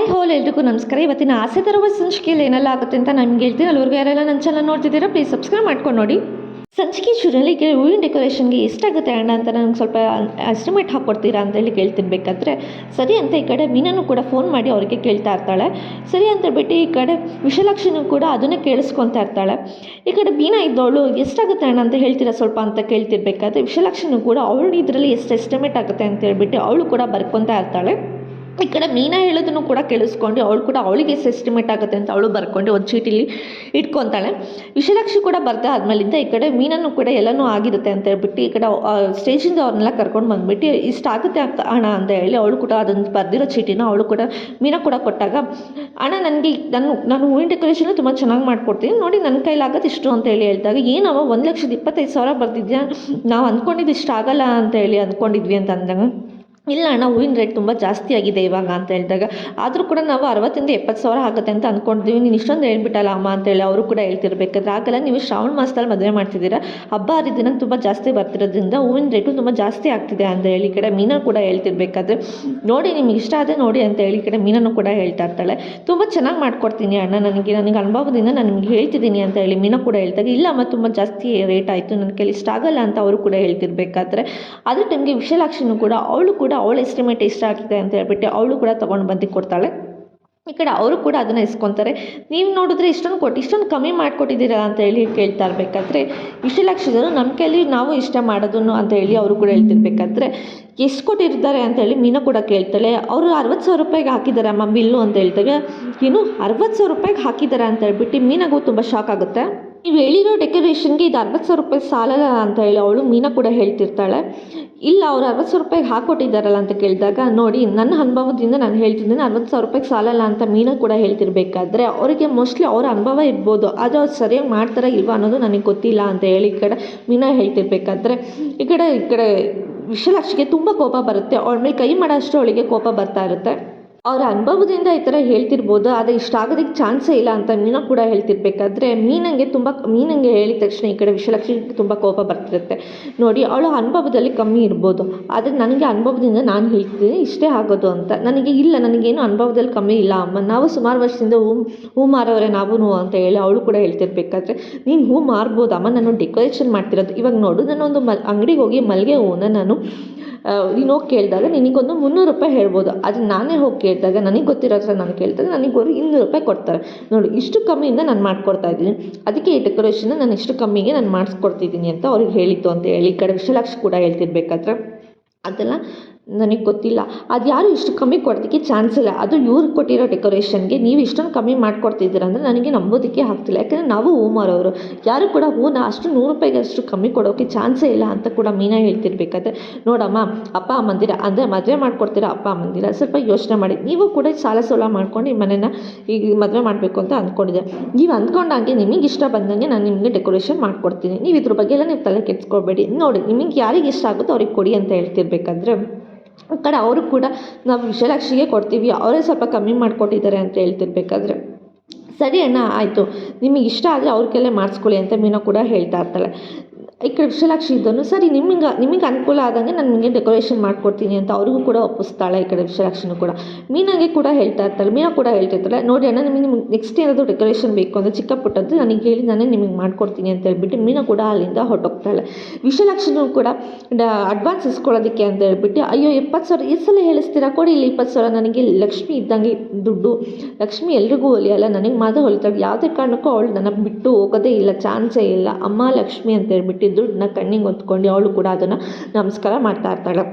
Hi hole ಎಲ್ರಿಗೂ ನಮಸ್ಕಾರ. ಇವತ್ತಿನ ಆಸೆ ತರುವ ಸಂಚಿಕೆಯಲ್ಲಿ ಏನೆಲ್ಲ ಆಗುತ್ತೆ ಅಂತ ನಿಮ್ಗೆ ಹೇಳ್ತೀನಿ. ಅಲ್ಲಿವರೆಗೂ ಯಾರೆಲ್ಲ ನನ್ನ ಚಾನಲ್ ನೋಡ್ತಿದ್ದೀರಾ ಪ್ಲೀಸ್ ಸಬ್ಸ್ಕ್ರೈಬ್ ಮಾಡ್ಕೊಂಡು ನೋಡಿ. ಸಂಚಿಕೆ ಶುರುವಲ್ಲಿ ಹೂವಿನ ಡೆಕೋರೇಷನ್ಗೆ ಎಷ್ಟಾಗುತ್ತೆ ಅಣ್ಣ ಅಂತ ನನಗೆ ಸ್ವಲ್ಪ ಎಸ್ಟಿಮೇಟ್ ಹಾಕ್ಕೊಡ್ತೀರಾ ಅಂತೇಳಿ ಕೇಳ್ತಿರ್ಬೇಕಾದ್ರೆ ಸರಿ ಅಂತ ಈ ಕಡೆ ಮೀನನ್ನು ಕೂಡ ಫೋನ್ ಮಾಡಿ ಅವರಿಗೆ ಕೇಳ್ತಾ ಇರ್ತಾಳೆ. ಸರಿ ಅಂತ ಬಿಟ್ಟು ಈ ಕಡೆ ವಿಶಾಲಾಕ್ಷಿನೂ ಕೂಡ ಅದನ್ನೇ ಕೇಳಿಸ್ಕೊತಾ ಇರ್ತಾಳೆ. ಈ ಕಡೆ ಮೀನಾ ಇದ್ದವಳು ಎಷ್ಟಾಗುತ್ತೆ ಅಣ್ಣ ಅಂತ ಹೇಳ್ತೀರಾ ಸ್ವಲ್ಪ ಅಂತ ಕೇಳ್ತಿರ್ಬೇಕಾದ್ರೆ ವಿಶಾಲಾಕ್ಷಿನೂ ಕೂಡ ಅವಳು ಇದರಲ್ಲಿ ಎಷ್ಟು ಎಸ್ಟಿಮೇಟ್ ಆಗುತ್ತೆ ಅಂತ ಹೇಳ್ಬಿಟ್ಟು ಅವಳು ಕೂಡ ಬರ್ಕೊತಾ ಇರ್ತಾಳೆ. ಈ ಕಡೆ ಮೀನಾ ಹೇಳೋದನ್ನು ಕೂಡ ಕೇಳಿಸ್ಕೊಂಡು ಅವಳು ಕೂಡ ಅವಳಿಗೆ ಎಷ್ಟು ಎಸ್ಟಿಮೇಟ್ ಆಗುತ್ತೆ ಅಂತ ಅವಳು ಬರ್ಕೊಂಡು ಒಂದು ಚೀಟಿಲಿ ಇಟ್ಕೊತಾಳೆ. ವಿಶಾಲಾಕ್ಷಿ ಕೂಡ ಬರ್ತಾ ಆದಮೇಲಿಂದ ಈ ಕಡೆ ಮೀನನ್ನು ಕೂಡ ಎಲ್ಲನೂ ಆಗಿರುತ್ತೆ ಅಂತ ಹೇಳ್ಬಿಟ್ಟು ಈ ಕಡೆ ಸ್ಟೇಜಿಂದ ಅವ್ರನ್ನೆಲ್ಲ ಕರ್ಕೊಂಡು ಬಂದುಬಿಟ್ಟು ಇಷ್ಟಾಗುತ್ತೆ ಹಣ ಅಂತ ಹೇಳಿ ಅವಳು ಕೂಡ ಅದನ್ನು ಬರೆದಿರೋ ಚೀಟಿನ ಅವಳು ಕೂಡ ಮೀನಾ ಕೂಡ ಕೊಟ್ಟಾಗ, ಅಣ್ಣ ನನಗೆ ನಾನು ಹೂವಿನ ಡೆಕೋರೇಷನ್ ತುಂಬ ಚೆನ್ನಾಗಿ ಮಾಡ್ಕೊಡ್ತೀನಿ ನೋಡಿ, ನನ್ನ ಕೈಲಾಗತ್ತೆ ಇಷ್ಟು ಅಂತ ಹೇಳಿ ಹೇಳಿದಾಗ, ಏನವ 1,25,000 ಬರ್ತಿದ್ಯಾ, ನಾವು ಅಂದ್ಕೊಂಡಿದ್ದು ಇಷ್ಟ ಆಗಲ್ಲ ಅಂತ ಹೇಳಿ ಅಂದ್ಕೊಂಡಿದ್ವಿ ಅಂತ ಅಂದಾಗ, ಇಲ್ಲ ಅಣ್ಣ ಹೂವಿನ ರೇಟ್ ತುಂಬ ಜಾಸ್ತಿ ಆಗಿದೆ ಇವಾಗ ಅಂತ ಹೇಳಿದಾಗ, ಆದರೂ ಕೂಡ ನಾವು 60,000-70,000 ಆಗುತ್ತೆ ಅಂತ ಅಂದ್ಕೊಂಡಿದ್ದೀವಿ, ನೀನು ಇಷ್ಟೊಂದು ಹೇಳ್ಬಿಟ್ಟಲ್ಲ ಅಮ್ಮ ಅಂತೇಳಿ ಅವರು ಕೂಡ ಹೇಳ್ತಿರ್ಬೇಕಾದ್ರೆ, ಆಗಲ್ಲ ನೀವು ಶ್ರಾವಣ ಮಾಸದಲ್ಲಿ ಮದುವೆ ಮಾಡ್ತಿದ್ದೀರಾ, ಹಬ್ಬ ಹರಿದಿನ ತುಂಬ ಜಾಸ್ತಿ ಬರ್ತಿರೋದ್ರಿಂದ ಹೂವಿನ ರೇಟು ತುಂಬ ಜಾಸ್ತಿ ಆಗ್ತಿದೆ ಅಂತ ಹೇಳಿ ಕಡೆ ಮೀನಾ ಕೂಡ ಹೇಳ್ತಿರ್ಬೇಕಾದ್ರೆ, ನೋಡಿ ನಿಮಗೆ ಇಷ್ಟ ಆದರೆ ನೋಡಿ ಅಂತ ಹೇಳಿ ಕಡೆ ಮೀನನ್ನು ಕೂಡ ಹೇಳ್ತಾ ಇರ್ತಾಳೆ. ತುಂಬ ಚೆನ್ನಾಗಿ ಮಾಡ್ಕೊಡ್ತೀನಿ ಅಣ್ಣ, ನನಗೆ ಅನುಭವದಿಂದ ನಾನು ನಿಮ್ಗೆ ಹೇಳ್ತಿದ್ದೀನಿ ಅಂತ ಹೇಳಿ ಮೀನಾ ಕೂಡ ಹೇಳ್ತಾಗ, ಇಲ್ಲ ಅಮ್ಮ ತುಂಬ ಜಾಸ್ತಿ ರೇಟ್ ಆಯಿತು, ನನ್ನ ಕೈಲಿ ಇಷ್ಟ ಆಗಲ್ಲ ಅಂತ ಅವರು ಕೂಡ ಹೇಳ್ತಿರ್ಬೇಕಾದ್ರೆ, ಅದೇ ಟೈಮ್ಗೆ ವಿಶಾಲಾಕ್ಷಿನೂ ಕೂಡ ಅವಳು ಎಸ್ಟಿಮೇಟ್ ಇಷ್ಟ ಆಗಿದೆ ಅಂತ ಹೇಳ್ಬಿಟ್ಟು ಅವಳು ಕೂಡ ತೊಗೊಂಡು ಬಂದು ಕೊಡ್ತಾಳೆ. ಈ ಕಡೆ ಅವರು ಕೂಡ ಅದನ್ನು ಇಸ್ಕೊತಾರೆ. ನೀವು ನೋಡಿದ್ರೆ ಇಷ್ಟೊಂದು ಕಮ್ಮಿ ಮಾಡಿಕೊಟ್ಟಿದ್ದೀರಾ ಅಂತ ಹೇಳಿ ಕೇಳ್ತಾ ಇರಬೇಕಾದ್ರೆ, ವಿಶಾಲಾಕ್ಷಿದರು ನಮ್ಮ ಕೈಲಿ ನಾವು ಇಷ್ಟ ಮಾಡೋದನ್ನು ಅಂತ ಹೇಳಿ ಅವರು ಕೂಡ ಹೇಳ್ತಿರ್ಬೇಕಾದ್ರೆ, ಎಷ್ಟು ಕೊಟ್ಟಿರ್ತಾರೆ ಅಂತ ಹೇಳಿ ಮೀನಾ ಕೂಡ ಕೇಳ್ತಾಳೆ. ಅವರು 60,000 ಹಾಕಿದ್ದಾರೆ ಅಮ್ಮ ಬಿಲ್ಲು ಅಂತ ಹೇಳ್ತಾರೆ. ಏನು 60,000 ಹಾಕಿದ್ದಾರೆ ಅಂತ ಹೇಳ್ಬಿಟ್ಟು ಮೀನಾಗೂ ತುಂಬ ಶಾಕ್ ಆಗುತ್ತೆ. ನೀವು ಹೇಳಿರೋ ಡೆಕೋರೇಷನ್ಗೆ ಇದು 60,000 ಸಾಲಲ್ಲ ಅಂತ ಹೇಳಿ ಅವಳು ಮೀನಾ ಕೂಡ ಹೇಳ್ತಿರ್ತಾಳೆ. ಇಲ್ಲ ಅವ್ರು 60,000 ಹಾಕ್ಕೊಟ್ಟಿದ್ದಾರಲ್ಲ ಅಂತ ಕೇಳಿದಾಗ, ನೋಡಿ ನನ್ನ ಅನುಭವದಿಂದ ನಾನು ಹೇಳ್ತಿದ್ದೀನಿ 60,000 ಸಾಲಲ್ಲ ಅಂತ ಮೀನಾ ಕೂಡ ಹೇಳ್ತಿರ್ಬೇಕಾದ್ರೆ, ಅವರಿಗೆ ಮೋಸ್ಟ್ಲಿ ಅವರ ಅನುಭವ ಇರ್ಬೋದು, ಅದು ಅವ್ರು ಸರಿಯಾಗಿ ಮಾಡ್ತಾರಾ ಇಲ್ವಾ ಅನ್ನೋದು ನನಗೆ ಗೊತ್ತಿಲ್ಲ ಅಂತ ಹೇಳಿ ಈ ಕಡೆ ಮೀನಾ ಹೇಳ್ತಿರ್ಬೇಕಾದ್ರೆ, ಈ ಕಡೆ ವಿಶಾಲಾಕ್ಷಿಗೆ ತುಂಬ ಕೋಪ ಬರುತ್ತೆ. ಅವಳ ಮೇಲೆ ಕೈ ಮಾಡೋ ಅಷ್ಟು ಅವಳಿಗೆ ಕೋಪ ಬರ್ತಾ ಇರುತ್ತೆ. ಅವರ ಅನುಭವದಿಂದ ಈ ಥರ ಹೇಳ್ತಿರ್ಬೋದು, ಆದರೆ ಇಷ್ಟ ಆಗೋದಕ್ಕೆ ಚಾನ್ಸೇ ಇಲ್ಲ ಅಂತ ಮೀನಾ ಕೂಡ ಹೇಳ್ತಿರ್ಬೇಕಾದ್ರೆ, ಮೀನಂಗೆ ಹೇಳಿದ ತಕ್ಷಣ ಈ ಕಡೆ ವಿಶಾಲಾಕ್ಷಿಗೆ ತುಂಬ ಕೋಪ ಬರ್ತಿರುತ್ತೆ. ನೋಡಿ ಅವಳ ಅನುಭವದಲ್ಲಿ ಕಮ್ಮಿ ಇರ್ಬೋದು, ಆದರೆ ನನಗೆ ಅನುಭವದಿಂದ ನಾನು ಹೇಳ್ತಿದ್ದೀನಿ ಇಷ್ಟೇ ಆಗೋದು ಅಂತ. ನನಗೇನು ಅನುಭವದಲ್ಲಿ ಕಮ್ಮಿ ಇಲ್ಲ ಅಮ್ಮ, ನಾವು ಸುಮಾರು ವರ್ಷದಿಂದ ಹೂ ಮಾರೋರೆ ನಾವು ಅಂತ ಹೇಳಿ ಅವಳು ಕೂಡ ಹೇಳ್ತಿರ್ಬೇಕಾದ್ರೆ, ನೀನು ಹೂ ಮಾರ್ಬೋದಮ್ಮ, ನಾನು ಡೆಕೋರೇಷನ್ ಮಾಡ್ತಿರೋದು. ಇವಾಗ ನೋಡು ನಾನೊಂದು ಅಂಗಡಿಗೆ ಹೋಗಿ ಮಲ್ಲಿಗೆ ಹೂವನ್ನ ನೀನು ಹೋಗಿ ಕೇಳಿದಾಗ ನಿನಗೊಂದು 300 ರೂಪಾಯಿ ಹೇಳ್ಬೋದು, ಅದು ನಾನೇ ಹೋಗಿ ಕೇಳಿದಾಗ ನನಗೆ ಗೊತ್ತಿರೋ ಹತ್ರ ನಾನು ಕೇಳ್ತಾರೆ, ನನಗೊಂದು 200 ರೂಪಾಯಿ ಕೊಡ್ತಾರೆ. ನೋಡಿ ಇಷ್ಟು ಕಮ್ಮಿಯಿಂದ ನಾನು ಮಾಡ್ಕೊಡ್ತಾ ಇದ್ದೀನಿ, ಅದಕ್ಕೆ ಈ ಡೆಕೋರೇಷನ್ ನಾನು ಇಷ್ಟು ಕಮ್ಮಿಗೆ ನಾನು ಮಾಡಿಸ್ಕೊಡ್ತಿದ್ದೀನಿ ಅಂತ ಅವ್ರಿಗೆ ಹೇಳಿತ್ತು ಅಂತ ಹೇಳಿ ಈ ಕಡೆ ವಿಶಾಲಾಕ್ಷಿ ಕೂಡ ಹೇಳ್ತಿರ್ಬೇಕಾದ್ರೆ, ಅದೆಲ್ಲ ನನಗೆ ಗೊತ್ತಿಲ್ಲ, ಅದು ಯಾರು ಇಷ್ಟು ಕಮ್ಮಿ ಕೊಡೋದಕ್ಕೆ ಚಾನ್ಸ್ ಇಲ್ಲ, ಅದು ಇವ್ರಿಗೆ ಕೊಟ್ಟಿರೋ ಡೆಕೋರೇಷನ್ಗೆ ನೀವು ಇಷ್ಟೊಂದು ಕಮ್ಮಿ ಮಾಡಿಕೊಡ್ತಿದ್ದೀರ ಅಂದರೆ ನನಗೆ ನಂಬೋದಕ್ಕೆ ಆಗ್ತಿಲ್ಲ. ಯಾಕಂದರೆ ನಾವು ಹೂ ಮಾರೋರು, ಯಾರು ಕೂಡ ಹೂನ ಅಷ್ಟು 100 ರೂಪಾಯಿಗೆ ಅಷ್ಟು ಕಮ್ಮಿ ಕೊಡೋಕ್ಕೆ ಚಾನ್ಸೇ ಇಲ್ಲ ಅಂತ ಕೂಡ ಮೀನಾ ಹೇಳ್ತಿರ್ಬೇಕಾದ್ರೆ, ನೋಡಮ್ಮ ಅಪ್ಪ ಅಮ್ಮಂದಿರ ಅಂದರೆ ಮದುವೆ ಮಾಡ್ಕೊಡ್ತೀರಾ ಅಪ್ಪ ಅಮ್ಮಂದಿರ, ಸ್ವಲ್ಪ ಯೋಚನೆ ಮಾಡಿ, ನೀವು ಕೂಡ ಸಾಲ ಮಾಡ್ಕೊಂಡು ಈ ಮನೇನ ಈಗ ಮದುವೆ ಮಾಡಬೇಕು ಅಂತ ಅಂದ್ಕೊಂಡಿದ್ದೆ, ನೀವು ಅಂದ್ಕೊಂಡಂಗೆ ನಿಮಗೆ ಇಷ್ಟ ಬಂದಂಗೆ ನಾನು ನಿಮಗೆ ಡೆಕೋರೇಷನ್ ಮಾಡಿಕೊಡ್ತೀನಿ, ನೀವು ಇದ್ರ ಬಗ್ಗೆ ಎಲ್ಲ ನೀವು ತಲೆ ಕೆಡಿಸ್ಕೊಬೇಡಿ, ನೋಡಿ ನಿಮಗೆ ಯಾರಿಗೆ ಇಷ್ಟ ಆಗುತ್ತೋ ಅವ್ರಿಗೆ ಕೊಡಿ ಅಂತ ಹೇಳ್ತಿರ್ಬೇಕಾದ್ರೆ, ಆ ಕಡೆ ಅವರು ಕೂಡ ನಾವು ವಿಶಾಲಾಕ್ಷಿಗೆ ಕೊಡ್ತೀವಿ, ಅವರೇ ಸ್ವಲ್ಪ ಕಮ್ಮಿ ಮಾಡಿಕೊಟ್ಟಿದ್ದಾರೆ ಅಂತ ಹೇಳ್ತಿರ್ಬೇಕಾದ್ರೆ, ಸರಿ ಅಣ್ಣ ಆಯಿತು ನಿಮಗೆ ಇಷ್ಟ ಆದರೆ ಅವ್ರ ಕೈಲೇ ಮಾಡಿಸ್ಕೊಳ್ಳಿ ಅಂತ ಮೀನಾ ಕೂಡ ಹೇಳ್ತಾ ಇರ್ತಾಳೆ. ಈ ಕಡೆ ವಿಶಾಲಾಕ್ಷಿ ಇದ್ದನು, ಸರಿ ನಿಮಗೆ ಅನುಕೂಲ ಆದಂಗೆ ನಾನು ನಿಮಗೆ ಡೆಕೋರೇಷನ್ ಮಾಡಿಕೊಡ್ತೀನಿ ಅಂತ ಅವ್ರಿಗೂ ಕೂಡ ಒಪ್ಪಿಸ್ತಾಳೆ. ಈ ಕಡೆ ವಿಶಾಲಾಕ್ಷಿನೂ ಕೂಡ ಮೀನಾಗೆ ಕೂಡ ಹೇಳ್ತಾ ಇರ್ತಾಳೆ. ಮೀನಾ ಕೂಡ ಹೇಳ್ತಿರ್ತಾಳೆ, ನೋಡಿ ಅಣ್ಣ ನಿಮಗೆ ನೆಕ್ಸ್ಟ್ ಏನಾದರೂ ಡೆಕೋರೇಷನ್ ಬೇಕು ಅಂದರೆ ಚಿಕ್ಕ ಪುಟ್ಟದ್ದು ನನಗೆ ಹೇಳಿ ನಾನೇ ನಿಮಗೆ ಮಾಡ್ಕೊಡ್ತೀನಿ ಅಂತ ಹೇಳ್ಬಿಟ್ಟು ಮೀನಾ ಕೂಡ ಅಲ್ಲಿಂದ ಹೊರಟೋಗ್ತಾಳೆ. ವಿಶಾಲಾಕ್ಷಿನೂ ಕೂಡ ಅಡ್ವಾನ್ಸ್ ಇಸ್ಕೊಳ್ಳೋದಕ್ಕೆ ಅಂತ ಹೇಳ್ಬಿಟ್ಟು, ಅಯ್ಯೋ 70,000 ಈ ಸಲ ಹೇಳಿಸ್ತೀರಾ, ಕೊಡಿ ಇಲ್ಲಿ 20,000, ನನಗೆ ಲಕ್ಷ್ಮಿ ಇದ್ದಂಗೆ ದುಡ್ಡು, ಲಕ್ಷ್ಮಿ ಎಲ್ರಿಗೂ ಹೊಲಿಯಲ್ಲ, ನನಗೆ ಮಾತ್ರ ಹೊಲಿತಾಳೆ, ಯಾವುದೇ ಕಾರಣಕ್ಕೂ ಅವಳು ನನ್ನ ಬಿಟ್ಟು ಹೋಗೋದೇ ಇಲ್ಲ, ಚಾನ್ಸೇ ಇಲ್ಲ, ಅಮ್ಮ ಲಕ್ಷ್ಮಿ ಅಂತ ಹೇಳ್ಬಿಟ್ಟು ದುಡ್ಡನ್ನ ಕಣ್ಣಿಗೆ ಹೊತ್ಕೊಂಡು ಅವಳು ಕೂಡ ಅದನ್ನು ನಮಸ್ಕಾರ ಮಾಡ್ತಾ ಇರ್ತಾಳೆ.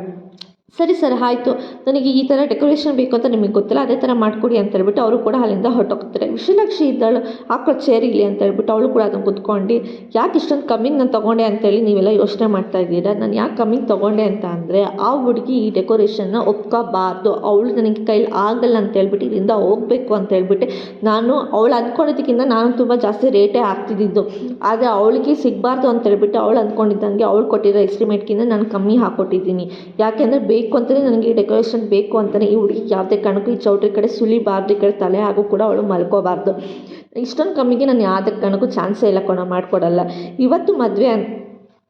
ಸರಿ ಸರ್ ಆಯಿತು, ನನಗೆ ಈ ಥರ ಡೆಕೋರೇಷನ್ ಬೇಕು ಅಂತ ನಿಮಗೆ ಗೊತ್ತಿಲ್ಲ, ಅದೇ ಥರ ಮಾಡಿಕೊಡಿ ಅಂತ ಹೇಳ್ಬಿಟ್ಟು ಅವರು ಕೂಡ ಅಲ್ಲಿಂದ ಹೊರಟೋಗ್ತಾರೆ. ವಿಶಾಲಾಕ್ಷಿ ಇದ್ದಾಳು, ಹಾಕೋ ಚೇರ್ ಇಲ್ಲಿ ಅಂತ ಹೇಳ್ಬಿಟ್ಟು ಅವಳು ಕೂಡ ಅದನ್ನು ಕುತ್ಕೊಂಡು, ಯಾಕೆ ಇಷ್ಟೊಂದು ಕಮ್ಮಿಗೆ ನಾನು ತೊಗೊಂಡೆ ಅಂತೇಳಿ ನೀವೆಲ್ಲ ಯೋಚನೆ ಮಾಡ್ತಾ ಇದ್ದೀರಾ, ನಾನು ಯಾಕೆ ಕಮ್ಮಿಗೆ ತೊಗೊಂಡೆ ಅಂತ ಅಂದರೆ, ಆ ಹುಡುಗಿ ಈ ಡೆಕೋರೇಷನ್ನ ಒಪ್ಕೋಬಾರ್ದು, ಅವಳು ನನಗೆ ಕೈಲಿ ಆಗಲ್ಲ ಅಂತ ಹೇಳ್ಬಿಟ್ಟು ಇದರಿಂದ ಹೋಗಬೇಕು ಅಂತ ಹೇಳ್ಬಿಟ್ಟು ನಾನು ಅವಳು ಅಂದ್ಕೊಂಡಿದ್ದಕ್ಕಿಂತ ನಾನು ತುಂಬ ಜಾಸ್ತಿ ರೇಟೇ ಹಾಕ್ತಿದ್ದು, ಆದರೆ ಅವಳಿಗೆ ಸಿಗಬಾರ್ದು ಅಂತ ಹೇಳ್ಬಿಟ್ಟು ಅವಳು ಅಂದ್ಕೊಂಡಿದ್ದಂಗೆ ಅವಳು ಕೊಟ್ಟಿರೋ ಎಸ್ಟಿಮೇಟ್ಗಿಂತ ನಾನು ಕಮ್ಮಿ ಹಾಕ್ಕೊಟ್ಟಿದ್ದೀನಿ. ಯಾಕೆಂದರೆ ಬೇಕು ಅಂತಲೇ ನನಗೆ ಈ ಡೆಕೋರೇಷನ್ ಬೇಕು ಅಂತಲೇ ಈ ಹುಡುಗಿ ಯಾವುದೇ ಕಾರಣಕ್ಕೂ ಈ ಚೌಟ್ರಿ ಕಡೆ ಸುಲಿಬಾರ್ದು, ಈ ಕಡೆ ತಲೆ ಹಾಗೂ ಕೂಡ ಅವಳು ಮಲ್ಕೋಬಾರ್ದು, ಇಷ್ಟೊಂದು ಕಮ್ಮಿಗೆ ನಾನು ಯಾವುದೇ ಕಾರಣಕ್ಕೂ ಚಾನ್ಸೇ ಇಲ್ಲ ಮಾಡಿಕೊಡಲ್ಲ. ಇವತ್ತು ಮದುವೆ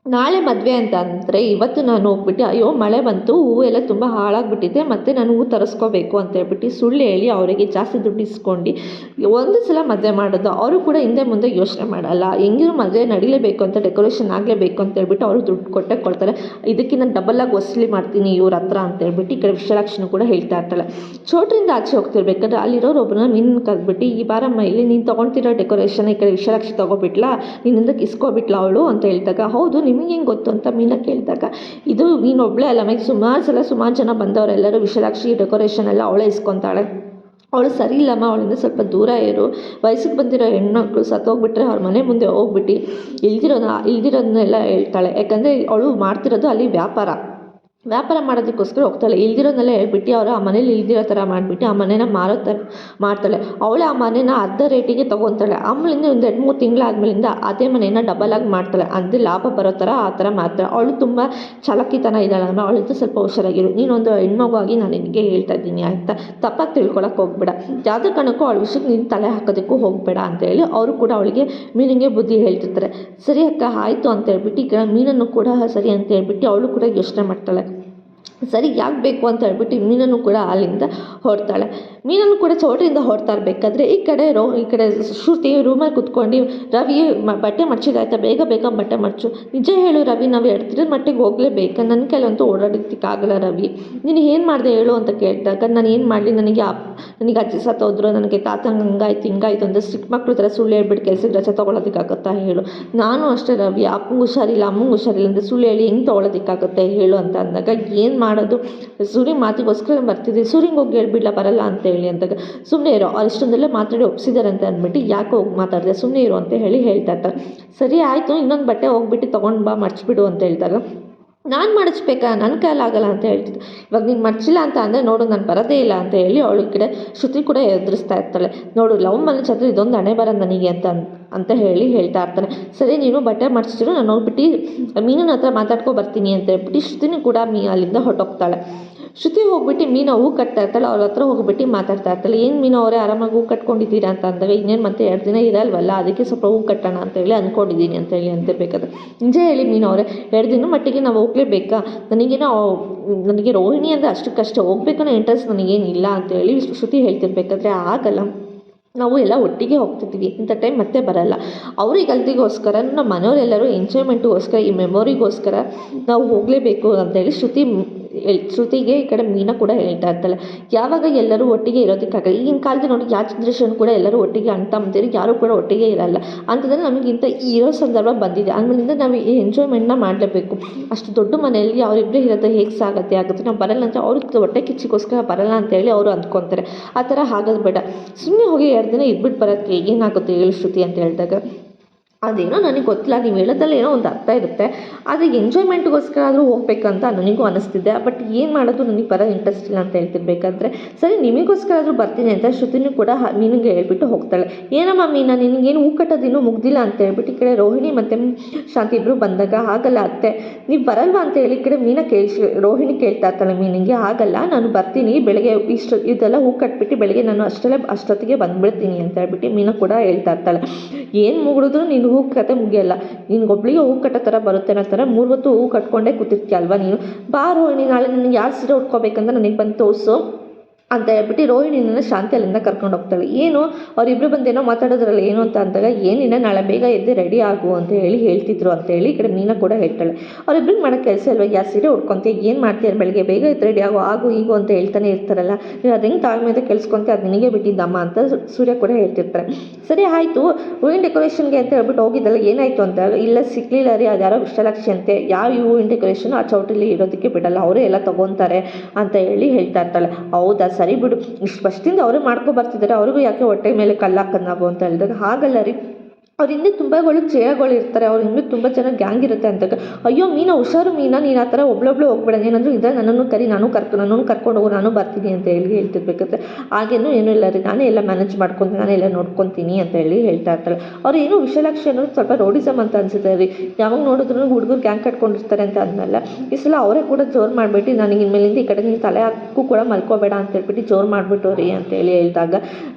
ನಾಳೆ ಮದುವೆ ಅಂತ ಅಂದರೆ ಇವತ್ತು ನಾನು ಹೋಗ್ಬಿಟ್ಟು ಅಯ್ಯೋ ಮಳೆ ಬಂತು ಹೂವೆಲ್ಲ ತುಂಬ ಹಾಳಾಗಿಬಿಟ್ಟಿದೆ ಮತ್ತು ನಾನು ಹೂ ತರಿಸ್ಕೋಬೇಕು ಅಂತ ಹೇಳ್ಬಿಟ್ಟು ಸುಳ್ಳು ಹೇಳಿ ಅವರಿಗೆ ಜಾಸ್ತಿ ದುಡ್ಡು ಇಸ್ಕೊಂಡು ಒಂದು ಸಲ ಮದುವೆ ಮಾಡೋದು. ಅವರು ಕೂಡ ಹಿಂದೆ ಮುಂದೆ ಯೋಚನೆ ಮಾಡಲ್ಲ, ಹೆಂಗಿದ್ರು ಮದುವೆ ನಡಿಲೇಬೇಕು ಅಂತ ಡೆಕೋರೇಷನ್ ಆಗಲೇಬೇಕು ಅಂತ ಹೇಳ್ಬಿಟ್ಟು ಅವರು ದುಡ್ಡು ಕೊಟ್ಟೆ ಕೊಡ್ತಾರೆ. ಇದಕ್ಕಿಂತ ಡಬಲಾಗಿ ವಸೂಲಿ ಮಾಡ್ತೀನಿ ಇವ್ರ ಹತ್ರ ಅಂತ ಹೇಳ್ಬಿಟ್ಟು ಈ ಕಡೆ ವಿಶಾಲಾಕ್ಷಿನೂ ಕೂಡ ಹೇಳ್ತಾ ಇರ್ತಾಳೆ. ಚೋಟ್ರಿಂದ ಆಚೆ ಹೋಗ್ತಿರ್ಬೇಕಾದ್ರೆ ಅಲ್ಲಿರೋರು ಒಬ್ಬರನ್ನ ಮೀನು ಕರೆದ್ಬಿಟ್ಟು ಈ ಬಾರಮ್ಮ ಇಲ್ಲಿ ನೀನು ತೊಗೊಳ್ತಿರೋ ಡೆಕೋರೇಷನ್ ಈ ಕಡೆ ವಿಶಾಲಾಕ್ಷಿ ತೊಗೊಬಿಟ್ಲಾ, ನಿನ್ನಿಂದ ಇಸ್ಕೊಬಿಟ್ಲಾ ಅವಳು ಅಂತ ಹೇಳಿದಾಗ, ಹೌದು ನಿಮಗೆ ಹೆಂಗೆ ಗೊತ್ತು ಅಂತ ಮೀನ ಕೇಳಿದಾಗ, ಇದು ನೀನೊಬ್ಬಳೇ ಅಲ್ಲ ಮಗೆ ಸುಮಾರು ಜನ ಬಂದವರೆಲ್ಲರೂ ವಿಶಾಲಾಕ್ಷಿ ಡೆಕೋರೇಷನ್ ಎಲ್ಲ ಅವಳೇ ಇಸ್ಕೊತಾಳೆ, ಅವಳು ಸರಿ ಇಲ್ಲಮ್ಮ, ಅವಳಿಂದ ಸ್ವಲ್ಪ ದೂರ ಇರು, ವಯಸ್ಸಿಗೆ ಬಂದಿರೋ ಹೆಣ್ಮಕ್ಳು ಸತ್ತೋಗ್ಬಿಟ್ರೆ ಅವ್ರ ಮನೆ ಮುಂದೆ ಹೋಗ್ಬಿಟ್ಟು ಇಲ್ದಿರೋದನ್ನೆಲ್ಲ ಹೇಳ್ತಾಳೆ. ಯಾಕಂದರೆ ಅವಳು ಮಾಡ್ತಿರೋದು ಅಲ್ಲಿ ವ್ಯಾಪಾರ ಮಾಡೋದಕ್ಕೋಸ್ಕರ ಹೋಗ್ತಾಳೆ. ಇಲ್ದಿರೋದನ್ನೆಲ್ಲ ಹೇಳ್ಬಿಟ್ಟು ಅವರು ಆ ಮನೇಲಿ ಇಲ್ದಿರೋ ಥರ ಮಾಡಿಬಿಟ್ಟು ಆ ಮನೇನ ಮಾರೋ ಥರ ಮಾಡ್ತಾಳೆ. ಅವಳು ಆ ಮನೇನ ಅರ್ಧ ರೇಟಿಗೆ ತೊಗೊತಾಳೆ. ಆಮೇಲಿಂದ ಒಂದು 2-3 ತಿಂಗಳಾದ್ಮೇಲಿಂದ ಅದೇ ಮನೇನ ಡಬಲಾಗಿ ಮಾಡ್ತಾಳೆ, ಅಂದರೆ ಲಾಭ ಬರೋ ಥರ ಆ ಥರ ಮಾಡ್ತಾಳೆ. ಅವಳು ತುಂಬ ಚಾಲಾಕಿತನ ಇದ್ದಾಳೆ, ಅವಳಿಂದ ಸ್ವಲ್ಪ ಹುಷಾರಾಗಿರು, ನೀನೊಂದು ಹೆಣ್ಮಗು ಆಗಿ ನಾನು ನಿನಗೆ ಹೇಳ್ತಾ ಇದ್ದೀನಿ ಆಯಿತಾ, ತಪ್ಪಾಗಿ ತಿಳ್ಕೊಳಕ್ಕೆ ಹೋಗ್ಬೇಡ, ಯಾವುದೇ ಕಾರಣಕ್ಕೂ ಅವಳ ವಿಷಯಕ್ಕೆ ನೀನು ತಲೆ ಹಾಕೋದಕ್ಕೂ ಹೋಗಬೇಡ ಅಂತೇಳಿ ಅವರು ಕೂಡ ಅವಳಿಗೆ ಮೀನಿಗೆ ಬುದ್ಧಿ ಹೇಳ್ತಿರ್ತಾರೆ. ಸರಿ ಅಕ್ಕ ಆಯಿತು ಅಂತ ಹೇಳ್ಬಿಟ್ಟು ಈ ಕಡೆ ಮೀನನ್ನು ಕೂಡ ಸರಿ ಅಂತ ಹೇಳ್ಬಿಟ್ಟು ಅವಳು ಕೂಡ ಯೋಚನೆ ಮಾಡ್ತಾಳೆ. ಸರಿ ಯಾಕೆ ಬೇಕು ಅಂತ ಹೇಳ್ಬಿಟ್ಟು ಮೀನನ್ನು ಕೂಡ ಅಲ್ಲಿಂದ ಹೊರಡ್ತಾಳೆ. ಮೀನನ್ನು ಕೂಡ ಚೋಟರಿಂದ ಹೊರಡ್ತಾ ಇರಬೇಕಾದ್ರೆ ಈ ಕಡೆ ಶ್ರುತಿ ರೂಮಲ್ಲಿ ಕುತ್ಕೊಂಡು, ರವಿ ಬಟ್ಟೆ ಮಡ್ಚಿದಾಯ್ತಾ, ಬೇಗ ಬಟ್ಟೆ ಮಡ್ಚು, ನಿಜ ಹೇಳು ರವಿ, ನಾವು 2 ದಿನದ ಮಟ್ಟಿಗೆ ಹೋಗಲೇಬೇಕಾ, ನನ್ನ ಕೈಲಂತೂ ಓಡಾಡೋದಕ್ಕಾಗಲ್ಲ ರವಿ, ನೀನು ಏನು ಮಾಡಿದೆ ಹೇಳು ಅಂತ ಕೇಳಿದಾಗ, ನಾನು ಏನು ಮಾಡಲಿ, ನನಗೆ ಅಜ್ಜಿ ಸತ್ತೋದ್ರು, ನನಗೆ ತಾತಂಗೆ ಹಿಂಗಾಯ್ತು ಅಂತ ಚಿಕ್ಕ ಮಕ್ಳು ಥರ ಸುಳ್ಳು ಹೇಳ್ಬಿಟ್ಟು ಕೆಲಸಕ್ಕೆ ರಜೆ ತೊಗೊಳೋದಕ್ಕಾಗುತ್ತಾ ಹೇಳು, ನಾನು ಅಷ್ಟೇ ರವಿ, ಅಪ್ಪಂಗೆ ಹುಷಾರಿಲ್ಲ ಅಮ್ಮಂಗೆ ಹುಷಾರಿಲ್ಲ ಅಂತ ಸುಳ್ಳು ಹೇಳಿ ಹೆಂಗೆ ತೊಗೊಳೋದಕ್ಕಾಗುತ್ತೆ ಹೇಳು ಅಂತ ಅಂದಾಗ, ಏನು ಮಾಡೋದು, ಸೂರ್ಯ ಮಾತಿಗೋಸ್ಕರ ಬರ್ತಿದ್ದೆ, ಸೂರ್ಯಂಗೆ ಹೋಗಿ ಹೇಳ್ಬಿಡ್ಲ ಬರಲ್ಲ ಅಂತ ಹೇಳಿ ಅಂದಾಗ, ಸುಮ್ಮನೆ ಇರೋ, ಅಷ್ಟೊಂದೆಲ್ಲ ಮಾತಾಡಿ ಒಪ್ಸಿದ್ದಾರೆ ಅಂತ ಅಂದ್ಬಿಟ್ಟು ಯಾಕೆ ಹೋಗಿ ಮಾತಾಡಿದೆ, ಸುಮ್ಮನೆ ಇರು ಅಂತ ಹೇಳ್ತಾ ಇರ್ತಾರೆ. ಸರಿ ಆಯಿತು, ಇನ್ನೊಂದು ಬಟ್ಟೆ ಹೋಗ್ಬಿಟ್ಟು ತೊಗೊಂಡು ಬಾ ಮಡ್ಚಿಬಿಡು ಅಂತ ಹೇಳಿದಾಗ, ನಾನು ಮಡಚ್ಬೇಕಾ, ನನ್ನ ಕೈಲಾಗಲ್ಲ ಅಂತ ಹೇಳ್ತಿದ್ದೆ, ಇವಾಗ ನೀನು ಮಡಚಿಲ್ಲ ಅಂತ ಅಂದರೆ ನೋಡು ನಾನು ಬರೋದೇ ಇಲ್ಲ ಅಂತ ಹೇಳಿ ಅವಳು ಕಡೆ ಶ್ರುತಿ ಕೂಡ ಎದುರಿಸ್ತಾ ಇರ್ತಾಳೆ. ನೋಡು ಲವ್ ಮ್ಯಾರೇಜ್ ಹತ್ರ ಇದೊಂದು ಹಣೆ ಬರ ನನಗೆ ಅಂತ ಹೇಳ್ತಾ ಇರ್ತಾನೆ. ಸರಿ ನೀನು ಬಟ್ಟೆ ಮಡಿಸಿದ್ರು, ನಾನು ಹೋಗ್ಬಿಟ್ಟು ಮೀನಿನ ಹತ್ರ ಮಾತಾಡ್ಕೊ ಬರ್ತೀನಿ ಅಂತ ಹೇಳ್ಬಿಟ್ಟು ಶ್ರುತಿನೂ ಕೂಡ ಅಲ್ಲಿಂದ ಹೊರಟೋಗ್ತಾಳೆ. ಶ್ರುತಿ ಹೋಗ್ಬಿಟ್ಟು ಮೀನ ಹೂ ಕಟ್ತಾ ಇರ್ತಾಳೆ, ಅವ್ರ ಹತ್ರ ಹೋಗ್ಬಿಟ್ಟು ಮಾತಾಡ್ತಾ ಇರ್ತಾಳೆ. ಏನು ಮೀನು ಅವರೇ ಆರಾಮಾಗಿ ಹೂ ಕಟ್ಕೊಂಡಿದ್ದೀರಾ ಅಂತ ಅಂದಾಗ, ಇನ್ನೇನು ಮತ್ತೆ 2 ದಿನ ಇರಲ್ವಲ್ಲ, ಅದಕ್ಕೆ ಸ್ವಲ್ಪ ಹೂ ಕಟ್ಟೋಣ ಅಂತೇಳಿ ಅಂದ್ಕೊಂಡಿದ್ದೀನಿ ಅಂತ ಬೇಕಾದ್ರೆ, ನಿಜ ಹೇಳಿ ಮೀನು ಅವರೇ 2 ದಿನ ಮಟ್ಟಿಗೆ ನಾವು ಹೋಗಲೇಬೇಕಾ, ನನಗೆ ರೋಹಿಣಿ ಅಂದರೆ ಅಷ್ಟಕ್ಕಷ್ಟೇ ಹೋಗ್ಬೇಕನ್ನೋ ಇಂಟ್ರೆಸ್ಟ್ ನನಗೇನಿಲ್ಲ ಅಂತೇಳಿ ಶ್ರುತಿ ಹೇಳ್ತಿರ್ಬೇಕಾದ್ರೆ, ಆಗಲ್ಲ ನಾವು ಎಲ್ಲ ಒಟ್ಟಿಗೆ ಹೋಗ್ತಿರ್ತೀವಿ, ಇಂಥ ಟೈಮ್ ಮತ್ತೆ ಬರಲ್ಲ, ಅವ್ರಿಗೆ ಅಲ್ದಿಗೋಸ್ಕರ ನಮ್ಮ ಮನೆಯವರೆಲ್ಲರೂ ಎಂಜಾಯ್ಮೆಂಟಿಗೋಸ್ಕರ ಈ ಮೆಮೊರಿಗೋಸ್ಕರ ನಾವು ಹೋಗಲೇಬೇಕು ಅಂತೇಳಿ ಶ್ರುತಿಗೆ ಈ ಕಡೆ ಮೀನಾ ಕೂಡ ಹೇಳ್ತಾ ಇರ್ತಾಳೆ. ಯಾವಾಗ ಎಲ್ಲರೂ ಒಟ್ಟಿಗೆ ಇರೋದಕ್ಕಾಗಲ್ಲ, ಈಗಿನ ಕಾಲದಲ್ಲಿ ನೋಡಿ ಯಾವ ಜನ್ರೇಷನ್ ಕೂಡ ಎಲ್ಲರೂ ಒಟ್ಟಿಗೆ ಅಣ್ಣ ತಮ್ಮಂದಿರು ಯಾರೂ ಕೂಡ ಒಟ್ಟಿಗೆ ಇರಲ್ಲ. ಅಂಥದ್ರಲ್ಲಿ ನಮಗಿಂತ ಇರೋ ಸಂದರ್ಭ ಬಂದಿದೆ, ಆಮೇಲಿಂದ ನಾವು ಈ ಎಂಜಾಯ್ಮೆಂಟ್ನ ಮಾಡಲೇಬೇಕು. ಅಷ್ಟು ದೊಡ್ಡ ಮನೆಯಲ್ಲಿ ಅವರಿಬ್ಬರೇ ಇರೋದು ಹೇಗೆ ಆಗುತ್ತೆ, ನಾವು ಬರಲ್ಲ ಅಂತ ಅವ್ರಿಗೆ ಹೊಟ್ಟೆ ಕಿಚ್ಚಿಗೋಸ್ಕರ ಬರಲ್ಲ ಅಂತೇಳಿ ಅವರು ಅಂದ್ಕೊತಾರೆ. ಆ ಥರ ಆಗೋದು ಬೇಡ, ಸುಮ್ಮನೆ ಹೋಗಿ 2 ದಿನ ಇದ್ಬಿಟ್ಟು ಬರೋಕ್ಕೆ ಏನಾಗುತ್ತೆ ಹೇಳಿ ಶ್ರುತಿ ಅಂತ ಹೇಳಿದಾಗ, ಅದೇನೋ ನನಗೆ ಗೊತ್ತಿಲ್ಲ, ನೀವು ಹೇಳೋದ್ರಲ್ಲಿ ಏನೋ ಒಂದು ಅರ್ಥ ಇರುತ್ತೆ, ಆದರೆ ಎಂಜಾಯ್ಮೆಂಟ್ಗೋಸ್ಕರ ಆದರೂ ಹೋಗ್ಬೇಕಂತ ನನಗೂ ಅನಿಸ್ತಿದ್ದೆ, ಬಟ್ ಏನು ಮಾಡೋದು ನನಗೆ ಬರೋ ಇಂಟ್ರೆಸ್ಟ್ ಇಲ್ಲ ಅಂತ ಹೇಳ್ತಿರ್ಬೇಕಾದ್ರೆ, ಸರಿ ನಿಮಗೋಸ್ಕರ ಆದರೂ ಬರ್ತೀನಿ ಅಂತ ಶ್ರುತಿನೂ ಕೂಡ ಮೀನಿಗೆ ಹೇಳ್ಬಿಟ್ಟು ಹೋಗ್ತಾಳೆ. ಏನಮ್ಮ ಮೀನಾ, ನಿನಗೇನು ಹೂ ಕಟ್ಟೋದಿನ್ನೂ ಮುಗ್ದಿಲ್ಲ ಅಂತ ಹೇಳ್ಬಿಟ್ಟು ಈ ಕಡೆ ರೋಹಿಣಿ ಮತ್ತು ಶಾಂತಿ ಇಬ್ಬರು ಬಂದಾಗ, ಆಗಲ್ಲ ಅತ್ತೆ ನೀವು ಬರಲ್ವಾ ಅಂತ ಹೇಳಿ ಈ ಕಡೆ ರೋಹಿಣಿ ಕೇಳ್ತಾ ಇರ್ತಾಳೆ ಮೀನಿಗೆ. ಆಗಲ್ಲ, ನಾನು ಬರ್ತೀನಿ ಬೆಳಗ್ಗೆ, ಇದೆಲ್ಲ ಹೂ ಕಟ್ಬಿಟ್ಟು ಬೆಳಗ್ಗೆ ನಾನು ಅಷ್ಟೊತ್ತಿಗೆ ಬಂದುಬಿಡ್ತೀನಿ ಅಂತ ಹೇಳ್ಬಿಟ್ಟು ಮೀನಾ ಕೂಡ ಹೇಳ್ತಾ ಇರ್ತಾಳೆ. ಏನು ಮುಗಿದ್ರು ನೀನು ಹೂ ಕತೆ ಮುಗಿಯಲ್ಲ, ನಿನ್ಗೊಬ್ಳಿಗೆ ಹೂ ಕಟ್ಟೋ ಥರ ಬರುತ್ತೆ ಅನ್ನೋ ಥರ 3 ಹೊತ್ತು ಹೂ ಕಟ್ಕೊಂಡೇ ಕೂತಿರ್ತೀಯ ಅಲ್ವಾ ನೀನು, ಬಾ ರೋಹಿಣಿ ನಾಳೆ ನನಗೆ ಯಾರು ಸೀರೆ ಉಟ್ಕೋಬೇಕಂತ ನನಗೆ ಬಂದು ತೋರಿಸು ಅಂತ ಹೇಳ್ಬಿಟ್ಟು ರೋಹಿಣಿನ ಶಾಂತಿ ಅಲ್ಲಿಂದ ಕರ್ಕೊಂಡು ಹೋಗ್ತಾಳೆ. ಏನು ಅವರಿಬ್ಬರು ಬಂದೇನೋ ಮಾತಾಡೋದ್ರಲ್ಲ ಏನು ಅಂತ ಅಂದಾಗ, ಏನಿಲ್ಲ ನಾಳೆ ಬೇಗ ಎದ್ದು ರೆಡಿ ಆಗು ಅಂತ ಹೇಳ್ತಿದ್ರು ಅಂತೇಳಿ ಈ ಕಡೆ ಮೀನಾ ಕೂಡ ಹೇಳ್ತಾಳೆ. ಅವರಿಬ್ಬರಿಗೆ ಮಾಡೋ ಕೆಲಸ ಇಲ್ವಾ, ಯಾರು ಸೀರೆ ಉಟ್ಕೊಂತೀಯ, ಏನು ಮಾಡ್ತೀಯ ಬೆಳಗ್ಗೆ ಬೇಗ ಎದ್ದು ರೆಡಿ ಆಗು ಹೀಗು ಅಂತ ಹೇಳ್ತಾನೆ ಇರ್ತಾರಲ್ಲ, ನೀವು ಅದು ಹೆಂಗೆ ತಾಳ್ಮೆಯಿಂದ ಕೆಲ್ಸ್ಕೊಂತೆ, ಅದು ನಿನಗೆ ಬಿಟ್ಟಿದ್ದಮ್ಮ ಅಂತ ಸೂರ್ಯ ಕೂಡ ಹೇಳ್ತಿರ್ತಾರೆ. ಸರಿ ಆಯಿತು, ಹೂವಿನ ಡೆಕೋರೇಷನ್ಗೆ ಅಂತ ಹೇಳ್ಬಿಟ್ಟು ಹೋಗಿದ್ದಲ್ಲ, ಏನಾಯಿತು ಅಂದಾಗ, ಇಲ್ಲ ಸಿಕ್ಕಲಿಲ್ಲ ರೀ, ಅದು ಯಾರೋ ವಿಶಾಲಾಕ್ಷಿ ಅಂತೆ, ಯಾವ ಹೂವಿನ ಡೆಕೋರೇಷನ್ ಆ ಚೌಟಲ್ಲಿ ಇರೋದಕ್ಕೆ ಬಿಡಲ್ಲ, ಅವರೇ ಎಲ್ಲ ತೊಗೊತಾರೆ ಅಂತ ಹೇಳ್ತಾ ಇರ್ತಾಳೆ. ಹೌದಾ ಸರಿ ಬಿಡು, ಇಷ್ಟು ಫಸ್ಟಿಂದ ಅವರು ಬರ್ತಿದ್ದಾರೆ, ಅವ್ರಿಗೂ ಯಾಕೆ ಹೊಟ್ಟೆ ಮೇಲೆ ಕಲ್ಲಾಕದ್ ನಾವು ಅಂತ ಹೇಳಿದಾಗ, ಹಾಗಲ್ಲ ರೀ, ಅವ್ರ ಹಿಂದೆ ತುಂಬಗಳು ಚೇರಗಳು ಇರ್ತಾರೆ, ಅವ್ರ ಹಿಂದೆ ತುಂಬ ಜನ ಗ್ಯಾಂಗ್ ಇರುತ್ತೆ ಅಂತ. ಅಯ್ಯೋ ಮೀನಾ ಹುಷಾರು ಮೀನಾ, ನೀನು ಆ ಥರ ಒಬ್ಳೊಬ್ಳು ಹೋಗ್ಬೇಡ, ಏನಂದ್ರೆ ಇದ್ರೆ ನನ್ನನ್ನು ಕರಿ, ನನ್ನನ್ನು ಕರ್ಕೊಂಡು ಹೋಗು, ನಾನು ಬರ್ತೀನಿ ಅಂತ ಹೇಳ್ತಿರ್ಬೇಕಾದ್ರೆ, ಹಾಗೇನು ಏನೂ ಇಲ್ಲ ರೀ, ನಾನೇ ಎಲ್ಲ ಮ್ಯಾನೇಜ್ ಮಾಡ್ಕೊತೀನಿ, ನಾನೇ ಎಲ್ಲ ನೋಡ್ಕೊತೀನಿ ಅಂತ ಹೇಳ್ತಾ ಇರ್ತಾಳೆ. ಅವ್ರು ಏನೋ ವಿಶಾಲಾಕ್ಷಿ ಅನ್ನೋದು ಸ್ವಲ್ಪ ರೋಡಿಸಮ್ ಅಂತ ಅನ್ಸುತ್ತೆ ರೀ, ಯಾವಾಗ ನೋಡಿದ್ರು ಹುಡುಗರು ಗ್ಯಾಂಗ್ ಕಟ್ಕೊಂಡಿರ್ತಾರೆ ಅಂತ ಅಂದಮೇಲೆ ಈ ಸಲ ಅವರೇ ಕೂಡ ಜೋರು ಮಾಡಿಬಿಟ್ಟು, ನನಗೆ ಇನ್ಮೇಲಿಂದ ಈ ಕಡೆ ನೀನು ತಲೆ ಹಾಕೂ ಕೂಡ ಮಲ್ಕೋಬೇಡ ಅಂತ ಹೇಳ್ಬಿಟ್ಟು ಜೋರು ಮಾಡಿಬಿಟ್ಟು ರೀ ಅಂತ ಹೇಳಿದಾಗ,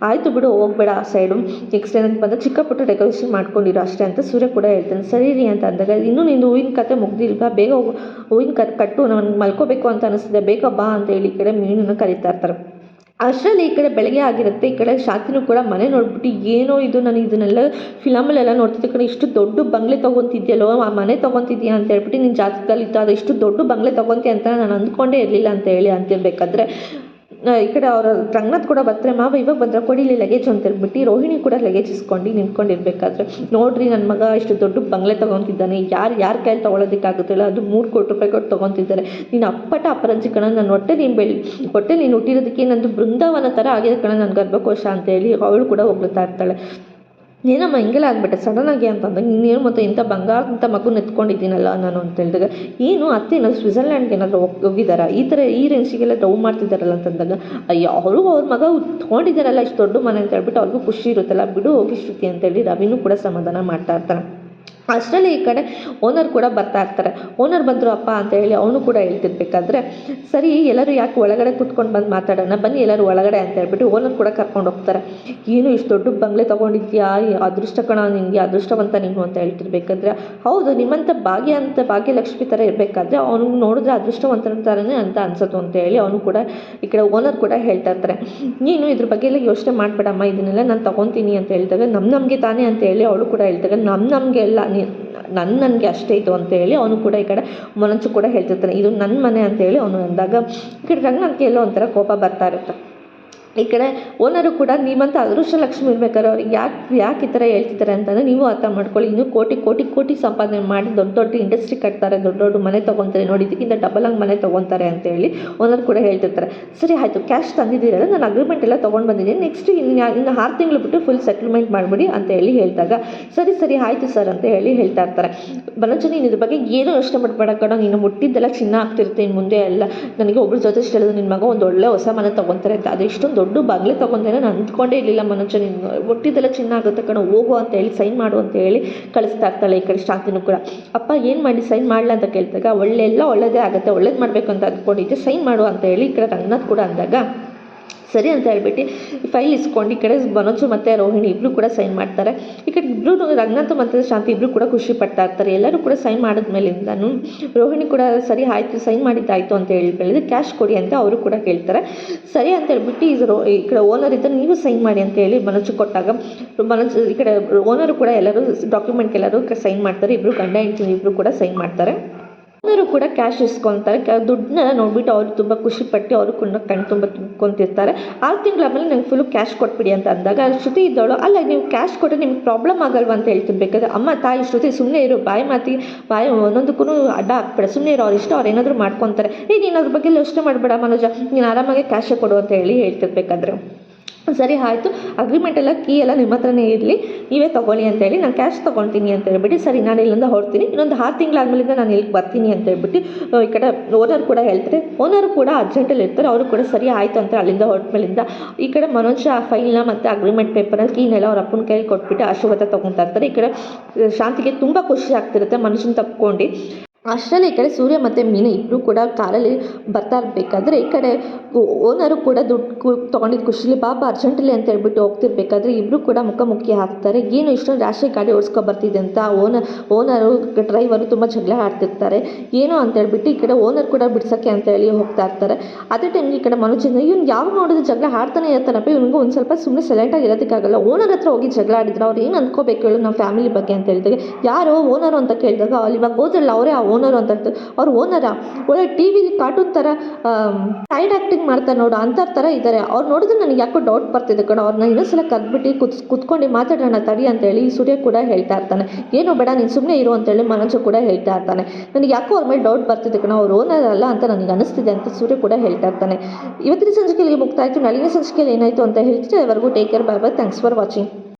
ಆಯಿತು ಬಿಡು ಹೋಗ್ಬೇಡ ಆ ಸೈಡು, ನೆಕ್ಸ್ಟ್ ಏನಂತ ಬಂದಾಗ ಚಿಕ್ಕ ಪುಟ್ಟ ಡೆಕೋರೇಷನ್ ಮಾಡ್ಕೊಂಡಿರೋ ಅಷ್ಟೇ ಅಂತ ಸೂರ್ಯ ಕೂಡ ಹೇಳ್ತಾನೆ. ಸರಿ ರೀ ಅಂತ ಅಂದಾಗ ಇನ್ನೂ ನಿಂದು ಹೂವಿನ ಕತೆ ಮುಗ್ದಿಲ್ವಾ, ಬೇಗ ಹೂವಿನ ಕಟ್ಟು, ನನಗೆ ಮಲ್ಕೋಬೇಕು ಅಂತ ಅನಿಸ್ತಿದೆ, ಬೇಗ ಬಾ ಅಂತ ಹೇಳಿ ಈ ಕಡೆ ಮೀನನ್ನು ಕರೀತಾ ಇರ್ತಾರೆ. ಅಷ್ಟರಲ್ಲಿ ಈ ಕಡೆ ಬೆಳಗ್ಗೆ ಆಗಿರುತ್ತೆ. ಈ ಕಡೆ ಶಾಂತಿನೂ ಕೂಡ ಮನೆ ನೋಡ್ಬಿಟ್ಟು ಏನೋ ಇದು, ನಾನು ಇದನ್ನೆಲ್ಲ ಫಿಲಮಲ್ಲೆಲ್ಲ ನೋಡ್ತಿದ್ದೆ ಕಡೆ, ಇಷ್ಟು ದೊಡ್ಡ ಬಂಗ್ಲೆ ತೊಗೊತಿದ್ಯಲ್ಲೋ, ಆ ಮನೆ ತೊಗೊತಿದ್ಯಾ ಅಂತ ಹೇಳ್ಬಿಟ್ಟು ನಿನ್ನ ಜಾತಕದಲ್ಲಿತ್ತು, ಅದು ಇಷ್ಟು ದೊಡ್ಡ ಬಂಗ್ಲೆ ತೊಗೊತೀಯ ಅಂತ ನಾನು ಅಂದ್ಕೊಂಡೇ ಇರಲಿಲ್ಲ ಅಂತ ಹೇಳಿ ಅಂತಿರ್ಬೇಕಾದ್ರೆ ಈ ಕಡೆ ಅವರ ರಂಗನಾಥ್ ಕೂಡ ಬರ್ತಾರೆ. ಮಾವ ಇವಾಗ ಬಂದ್ರೆ ಕೊಡಿ ಇಲ್ಲಿ ಲಗೇಜ್ ಅಂತ ಹೇಳ್ಬಿಟ್ಟು ರೋಹಿಣಿ ಕೂಡ ಲಗೇಜ್ ಇಸ್ಕೊಂಡು ನಿಂತ್ಕೊಂಡಿರ್ಬೇಕಾದ್ರೆ, ನೋಡ್ರಿ ನನ್ನ ಮಗ ಇಷ್ಟು ದೊಡ್ಡ ಬಂಗ್ಲೆ ತೊಗೊತಿದ್ದಾನೆ, ಯಾರ ಕೈಯಲ್ಲಿ ತೊಗೊಳೋದಕ್ಕಾಗುತ್ತಿಲ್ಲ, ಅದು 3 ಕೋಟಿ ರೂಪಾಯಿ ಕೊಟ್ಟು ತೊಗೊತಿದ್ದಾರೆ, ನೀನು ಅಪ್ಪಟ ಅಪರಂಜಿ ಕಣ, ನನ್ನ ಹೊಟ್ಟೆ ನೀನು ಹುಟ್ಟಿರೋದಕ್ಕೆ ನಂದು ಬೃಂದಾವನ ಥರ ಆಗಿದೆ ಕಣ ನನ್ನ ಗರ್ಭಕೋಶ ಅಂತ ಹೇಳಿ ಅವಳು ಕೂಡ ಹೋಗ್ತಾ ಇರ್ತಾಳೆ. ಏನಮ್ಮ ಹಿಂಗೆಲ್ಲ ಆಗ್ಬಿಟ್ಟೆ ಸಡನ್ನಾಗಿ ಅಂತಂದಾಗ, ನೀನೇನು ಮತ್ತು ಇಂಥ ಬಂಗಾರದಂಥ ಮಗು ಎತ್ಕೊಂಡಿದ್ದೀನಲ್ಲ ನಾನು ಅಂತ ಹೇಳಿದಾಗ, ಏನು ಅತ್ತೇನೋ ಸ್ವಿಟ್ಜರ್ಲ್ಯಾಂಡ್ಗೆ ಏನಾದರೂ ಹೋಗಿದ್ದಾರಾ, ಈ ರೇಂಜಿಗೆಲ್ಲ ಡೌ ಮಾಡ್ತಿದ್ದಾರಲ್ಲ ಅಂತಂದಾಗ, ಅಯ್ಯೋ ಅವರು ಅವ್ರ ಮಗ ತೊಗೊಂಡಿದ್ದಾರಲ್ಲ ಇಷ್ಟು ದೊಡ್ಡ ಮನೆ ಅಂತ ಹೇಳ್ಬಿಟ್ಟು ಅವ್ರಿಗೂ ಖುಷಿ ಇರುತ್ತಲ್ಲ, ಬಿಡು ಹೋಗಿ ಶ್ರುತಿ ಅಂತೇಳಿ ರವಿನೂ ಕೂಡ ಸಮಾಧಾನ ಮಾಡ್ತಾ ಇರ್ತಾನೆ. ಅಷ್ಟರಲ್ಲಿ ಈ ಕಡೆ ಓನರ್ ಕೂಡ ಬರ್ತಾ ಇರ್ತಾರೆ. ಓನರ್ ಬಂದರು ಅಪ್ಪ ಅಂತ ಹೇಳಿ ಅವನು ಕೂಡ ಹೇಳ್ತಿರ್ಬೇಕಾದ್ರೆ, ಸರಿ ಎಲ್ಲರೂ ಯಾಕೆ ಒಳಗಡೆ ಕೂತ್ಕೊಂಡು ಬಂದು ಮಾತಾಡೋಣ ಬನ್ನಿ ಎಲ್ಲರೂ ಒಳಗಡೆ ಅಂತ ಹೇಳ್ಬಿಟ್ಟು ಓನರ್ ಕೂಡ ಕರ್ಕೊಂಡು ಹೋಗ್ತಾರೆ. ಏನು ಇಷ್ಟು ದೊಡ್ಡ ಬಂಗ್ಲೆ ತೊಗೊಂಡಿದ್ಯಾ, ಅದೃಷ್ಟ ಕಣ ನಿನಗೆ, ಅದೃಷ್ಟವಂತ ನೀನು ಅಂತ ಹೇಳ್ತಿರ್ಬೇಕಾದ್ರೆ, ಹೌದು ನಿಮ್ಮಂಥ ಭಾಗ್ಯಲಕ್ಷ್ಮಿ ಥರ ಇರಬೇಕಾದ್ರೆ ಅವ್ನಿಗೆ ನೋಡಿದ್ರೆ ಅದೃಷ್ಟವಂತರ ಥರನೇ ಅಂತ ಅನ್ಸತ್ತು ಅಂತ ಹೇಳಿ ಅವನು ಕೂಡ ಈ ಕಡೆ ಓನರ್ ಕೂಡ ಹೇಳ್ತಾ ಇರ್ತಾರೆ. ನೀನು ಇದ್ರ ಬಗ್ಗೆ ಎಲ್ಲ ಯೋಚನೆ ಮಾಡಬೇಡಮ್ಮ, ಇದನ್ನೆಲ್ಲ ನಾನು ತೊಗೊತೀನಿ ಅಂತ ಹೇಳಿದಾಗ, ನಮಗೆ ತಾನೇ ಅಂತ ಹೇಳಿ ಅವಳು ಕೂಡ ಹೇಳ್ತಾರೆ, ನಮಗೆ ಎಲ್ಲ ನನಗೆ ಅಷ್ಟೇ ಇದು ಅಂತ ಹೇಳಿ ಅವನು ಕೂಡ ಈ ಕಡೆ ಮನಸ್ಸು ಕೂಡ ಹೇಳ್ತಿರ್ತಾನೆ, ಇದು ನನ್ನ ಮನೆ ಅಂತ ಹೇಳಿ ಅವನು ಅಂದಾಗ ಈ ಕಡೆ ರಂಗನಾಥ್ಗೆ ಎಲ್ಲೋ ಒಂಥರ ಕೋಪ ಬರ್ತಾ ಇರುತ್ತೆ. ಈ ಕಡೆ ಓನರು ಕೂಡ ನಿಮ್ಮಂಥ ಅದೃಷ್ಟ ಲಕ್ಷ್ಮಿ ಇರ್ಬೇಕಾದ್ರೆ ಅವ್ರಿಗೆ ಯಾಕೆ ಈ ಥರ ಹೇಳ್ತಿದ್ದಾರೆ ಅಂತಂದರೆ ನೀವು ಅರ್ಥ ಮಾಡ್ಕೊಳ್ಳಿ, ಇನ್ನೂ ಕೋಟಿ ಸಂಪಾದನೆ ಮಾಡಿ ದೊಡ್ಡ ಇಂಡಸ್ಟ್ರಿ ಕಟ್ತಾರೆ, ದೊಡ್ಡ ಮನೆ ತೊಗೊತಾರೆ, ನೋಡಿ ಇದಕ್ಕಿಂತ ಡಬಲ್ ಆಗಿ ಮನೆ ತೊಗೊತಾರೆ ಅಂತ ಹೇಳಿ ಓನರ್ ಕೂಡ ಹೇಳ್ತಿರ್ತಾರೆ. ಸರಿ ಆಯಿತು, ಕ್ಯಾಶ್ ತಂದಿದ್ದೀರಲ್ಲ, ನಾನು ಅಗ್ರಿಮೆಂಟ್ ಎಲ್ಲ ತೊಗೊಂಡು ಬಂದಿದ್ದೀನಿ, ನೆಕ್ಸ್ಟ್ ಇನ್ನು 6 ತಿಂಗಳು ಬಿಟ್ಟು ಫುಲ್ ಸೆಟಲ್ಮೆಂಟ್ ಮಾಡಿಬಿಡಿ ಅಂತ ಹೇಳಿ ಹೇಳಿದಾಗ, ಸರಿ ಆಯಿತು ಸರ್ ಅಂತ ಹೇಳಿ ಹೇಳ್ತಾ ಇರ್ತಾರೆ. ಬನಂಜು ನೀನು ಇದ್ರ ಬಗ್ಗೆ ಏನೂ ಯೋಚನೆ ಮಾಡಬೇಡ ಕಣ, ನೀನು ಮುಟ್ಟಿದ್ದೆಲ್ಲ ಚಿನ್ನ ಆಗ್ತಿರುತ್ತೆ ಇನ್ನು ಮುಂದೆ ಎಲ್ಲ, ನನಗೆ ಒಬ್ಬರು ಜೊತೆ ಹೇಳಿದ್ರು ನಿನ್ನ ಮಗ ಒಂದು ಒಳ್ಳೆ ಹೊಸ ಮನೆ ತೊಗೊತಾರೆ ಅಂತ, ಅದು ಇಷ್ಟೊಂದು ದೊಡ್ಡ ಬಾಗಿಲು ತೊಗೊಂಡೇನೆ ನಾನು ಅಂದ್ಕೊಂಡೇ ಇರಲಿಲ್ಲ ಮನೋಜ, ನೀನು ಒಟ್ಟಿದ್ದೆಲ್ಲ ಚಿನ್ನ ಆಗುತ್ತೆ ಕಣ, ಹೋಗು ಅಂತ ಹೇಳಿ ಸೈನ್ ಮಾಡು ಅಂತ ಹೇಳಿ ಕಳಿಸ್ತಾ ಇರ್ತಾಳೆ. ಈ ಕಡೆ ಶಾಂತಿನೂ ಕೂಡ, ಅಪ್ಪ ಏನು ಮಾಡಿ ಸೈನ್ ಮಾಡಲ ಅಂತ ಕೇಳಿದಾಗ, ಒಳ್ಳೇದೇ ಆಗುತ್ತೆ, ಒಳ್ಳೇದು ಮಾಡಬೇಕು ಅಂತ ಅಂದ್ಕೊಂಡಿದ್ದೆ, ಸೈನ್ ಮಾಡು ಅಂತ ಹೇಳಿ ಈ ಕಡೆ ರಂಗನಾಥ್ ಕೂಡ ಅಂದಾಗ, ಸರಿ ಅಂತ ಹೇಳ್ಬಿಟ್ಟು ಫೈಲ್ ಇಸ್ಕೊಂಡು ಈ ಕಡೆ ಮನೋಜು ಮತ್ತು ರೋಹಿಣಿ ಇಬ್ಬರು ಕೂಡ ಸೈನ್ ಮಾಡ್ತಾರೆ. ಈ ಕಡೆ ಇಬ್ಬರು ರಂಗನಾಥ್ ಮತ್ತು ಶಾಂತಿ ಇಬ್ಬರು ಕೂಡ ಖುಷಿ ಪಡ್ತಾ ಇರ್ತಾರೆ. ಎಲ್ಲರೂ ಕೂಡ ಸೈನ್ ಮಾಡಿದ್ಮೇಲಿಂದನೂ ರೋಹಿಣಿ ಕೂಡ ಸರಿ ಆಯಿತು ಸೈನ್ ಮಾಡಿದ್ದಾಯಿತು ಅಂತ ಹೇಳಿ ಕ್ಯಾಶ್ ಕೊಡಿ ಅಂತ ಅವರು ಕೂಡ ಕೇಳ್ತಾರೆ. ಸರಿ ಅಂತ ಹೇಳ್ಬಿಟ್ಟು ಈ ಕಡೆ ಓನರ್ ಇದ್ದರೆ ನೀವು ಸೈನ್ ಮಾಡಿ ಅಂತ ಹೇಳಿ ಮನೋಜು ಕೊಟ್ಟಾಗ, ಮನೋಜು ಈ ಕಡೆ ಓನರು ಕೂಡ ಎಲ್ಲರೂ ಡಾಕ್ಯುಮೆಂಟ್ ಎಲ್ಲರೂ ಸೈನ್ ಮಾಡ್ತಾರೆ. ಇಬ್ಬರು ಗಂಡ ಹೆಂಡತಿ ಇಬ್ಬರು ಕೂಡ ಸೈನ್ ಮಾಡ್ತಾರೆ. ಓನರು ಕೂಡ ಕ್ಯಾಶ್ ಇಸ್ಕೊತಾರೆ. ದುಡ್ಡನ್ನೆಲ್ಲ ನೋಡ್ಬಿಟ್ಟು ಅವರು ತುಂಬ ಖುಷಿಪಟ್ಟು ಅವರು ಕೂಡ ಕಣ್ಣು ತುಂಬ ತುಂಬ್ಕೊತಿರ್ತಾರೆ. 6 ತಿಂಗಳ ಆಮೇಲೆ ನಂಗೆ ಫುಲ್ಲು ಕ್ಯಾಶ್ ಕೊಟ್ಬಿಡಿ ಅಂತ ಅಂದಾಗ ಶ್ರುತಿ ಇದ್ದವಳು, ಅಲ್ಲ ನೀವು ಕ್ಯಾಶ್ ಕೊಟ್ಟರೆ ನಿಮ್ಗೆ ಪ್ರಾಬ್ಲಮ್ ಆಗಲ್ವ ಅಂತ ಹೇಳ್ತಿರ್ಬೇಕಾದ್ರೆ, ಅಮ್ಮ ತಾಯಿ ಶ್ರುತಿ ಸುಮ್ಮನೆ ಇರು, ಬಾಯಿ ಒಂದೊಂದಕ್ಕೂ ಅಡ್ಡ ಹಾಕ್ಬೇಡ, ಸುಮ್ಮನೆ ಇರೋ, ಅವ್ರು ಇಷ್ಟ ಅವ್ರು ಏನಾದರೂ ಮಾಡ್ಕೊತಾರೆ, ನೀನು ಅದ್ರ ಬಗ್ಗೆ ಯೋಚನೆ ಮಾಡಬೇಡ ಮನೋಜ, ನೀನು ಆರಾಮಾಗಿ ಕ್ಯಾಶೇ ಕೊಡು ಅಂತ ಹೇಳಿ ಹೇಳ್ತಿರ್ಬೇಕಾದ್ರೆ, ಸರಿ ಆಯಿತು ಅಗ್ರಿಮೆಂಟ್ ಎಲ್ಲ ಕೀ ಎಲ್ಲ ನಿಮ್ಮ ಹತ್ರನೇ ಇರಲಿ, ನೀವೇ ತೊಗೊಳ್ಳಿ ಅಂತೇಳಿ ನಾನು ಕ್ಯಾಶ್ ತೊಗೊಳ್ತೀನಿ ಅಂತ ಹೇಳ್ಬಿಟ್ಟು, ಸರಿ ನಾನು ಇಲ್ಲಿಂದ ಹೊರಡ್ತೀನಿ, ಇನ್ನೊಂದು 6 ತಿಂಗಳಾದ್ಮೇಲಿಂದ ನಾನು ಇಲ್ಲಿಗೆ ಬರ್ತೀನಿ ಅಂತ ಹೇಳ್ಬಿಟ್ಟು ಈ ಕಡೆ ಓನರ್ ಕೂಡ ಹೇಳ್ತಾರೆ. ಓನರು ಕೂಡ ಅರ್ಜೆಂಟಲ್ಲಿ ಇರ್ತಾರೆ, ಅವರು ಕೂಡ ಸರಿ ಆಯಿತು ಅಂತ ಅಲ್ಲಿಂದ ಹೊರಟ್ಮೇಲಿಂದ ಈ ಕಡೆ ಮನೋಜ್ ಆ ಫೈಲ್ನ ಮತ್ತು ಅಗ್ರಿಮೆಂಟ್ ಪೇಪರ್ನ ಕೀನೆಲ್ಲ ಅವ್ರ ಅಪ್ಪನ ಕೈಯಲ್ಲಿ ಕೊಟ್ಬಿಟ್ಟು ಆಶೀರ್ವಾದ ತೊಗೊತಾ ಇರ್ತಾರೆ. ಈ ಕಡೆ ಶಾಂತಿಗೆ ತುಂಬ ಖುಷಿ ಆಗ್ತಿರುತ್ತೆ ಮನುಷ್ಯನ ತಪ್ಕೊಂಡು. ಅಷ್ಟರಲ್ಲಿ ಈ ಕಡೆ ಸೂರ್ಯ ಮತ್ತು ಮೀನು ಇಬ್ಬರು ಕೂಡ ಕಾರಲ್ಲಿ ಬರ್ತಾ ಇರಬೇಕಾದ್ರೆ ಈ ಕಡೆ ಓನರು ಕೂಡ ದುಡ್ಡು ತೊಗೊಂಡಿದ್ದು ಖುಷಿಲಿ ಪಾಪ ಅರ್ಜೆಂಟಲ್ಲಿ ಅಂತ ಹೇಳ್ಬಿಟ್ಟು ಹೋಗ್ತಿರ್ಬೇಕಾದ್ರೆ ಇಬ್ಬರು ಕೂಡ ಮುಖಾಮುಖಿ ಹಾಕ್ತಾರೆ. ಏನು ಇಷ್ಟೊಂದು ರಾಶಿ ಗಾಡಿ ಓಡಿಸ್ಕೊ ಬರ್ತಿದೆ ಅಂತ ಓನರು ಡ್ರೈವರು ತುಂಬ ಜಗಳ ಆಡ್ತಿರ್ತಾರೆ. ಏನು ಅಂತ ಹೇಳ್ಬಿಟ್ಟು ಈ ಕಡೆ ಓನರ್ ಕೂಡ ಬಿಡ್ಸೋಕ್ಕೆ ಅಂತ ಹೇಳಿ ಹೋಗ್ತಾ ಇರ್ತಾರೆ. ಅದೇ ಟೈಮ್ ಈ ಕಡೆ ಮನೋಜಿಂದ ಇವ್ನು ಯಾವಾಗ ನೋಡಿದ್ರೆ ಜಗಳ ಆಡ್ತಾನೆ ಇರ್ತಾನಪ್ಪ, ಇವ್ನಿಗೂ ಒಂದು ಸ್ವಲ್ಪ ಸುಮ್ಮನೆ ಸೈಲೆಂಟಾಗಿ ಇರೋದಕ್ಕಾಗಲ್ಲ, ಓನರ್ ಹತ್ರ ಹೋಗಿ ಜಗಳ ಆಡಿದ್ರೆ ಅವ್ರು ಏನು ಅಂದ್ಕೋಬೇಕು ಹೇಳು ನಮ್ಮ ಫ್ಯಾಮಿಲಿ ಬಗ್ಗೆ ಅಂತ ಹೇಳಿದಾಗ, ಯಾರು ಓನರು ಅಂತ ಕೇಳಿದಾಗ ಅಲ್ಲಿ ಇವಾಗ ಹೋದ್ರಲ್ಲ ಅವರೇ ಆ ಓನರು ಅಂತ ಹೇಳ್ತಾರೆ. ಅವ್ರು ಓನರ ಒಳ್ಳೆ ಟಿ ವಿಲಿ ಕಾರ್ಟೂನ್ ಥರ ಸೈಡ್ ಆ್ಯಕ್ಟಿಂಗ್ ಮಾಡ್ತಾರೆ ನೋಡು ಅಂಥವ್ರ ಥರ ಇದ್ದಾರೆ. ಅವ್ರು ನೋಡಿದ್ರೆ ನನಗೆ ಯಾಕೋ ಡೌಟ್ ಬರ್ತಿದೆ ಕಣ, ಅವ್ರನ್ನ ಇನ್ನೊಂದ್ಸಲ ಕರೆದ್ಬಿಟ್ಟು ಕುತ್ಕೊಂಡು ಮಾತಾಡೋಣ ತಡಿ ಅಂತೇಳಿ ಸೂರ್ಯ ಕೂಡ ಹೇಳ್ತಾ ಇರ್ತಾನೆ. ಏನು ಬೇಡ ನೀನು ಸುಮ್ಮನೆ ಇರು ಅಂತೇಳಿ ಮನೋಜು ಕೂಡ ಹೇಳ್ತಾ ಇರ್ತಾನೆ. ನನಗೆ ಯಾಕೋ ಅವ್ರ ಮೇಲೆ ಡೌಟ್ ಬರ್ತಿದೆ ಕಣ, ಅವ್ರು ಓನರ್ ಅಲ್ಲ ಅಂತ ನನಗೆ ಅನಿಸ್ತಿದೆ ಅಂತ ಸೂರ್ಯ ಕೂಡ ಹೇಳ್ತಾ ಇರ್ತಾನೆ. ಇವತ್ತಿನ ಸಂಚಿಕೆಯಲ್ಲಿ ಮುಕ್ತಾಯಿತು, ನಾಳಿನ ಸಂಚಿಕೆಯಲ್ಲಿ ಏನಾಯಿತು ಅಂತ ಹೇಳ್ತಿದ್ರೆ ಅವರೆಗೂ take care, bye bye, thanks for watching.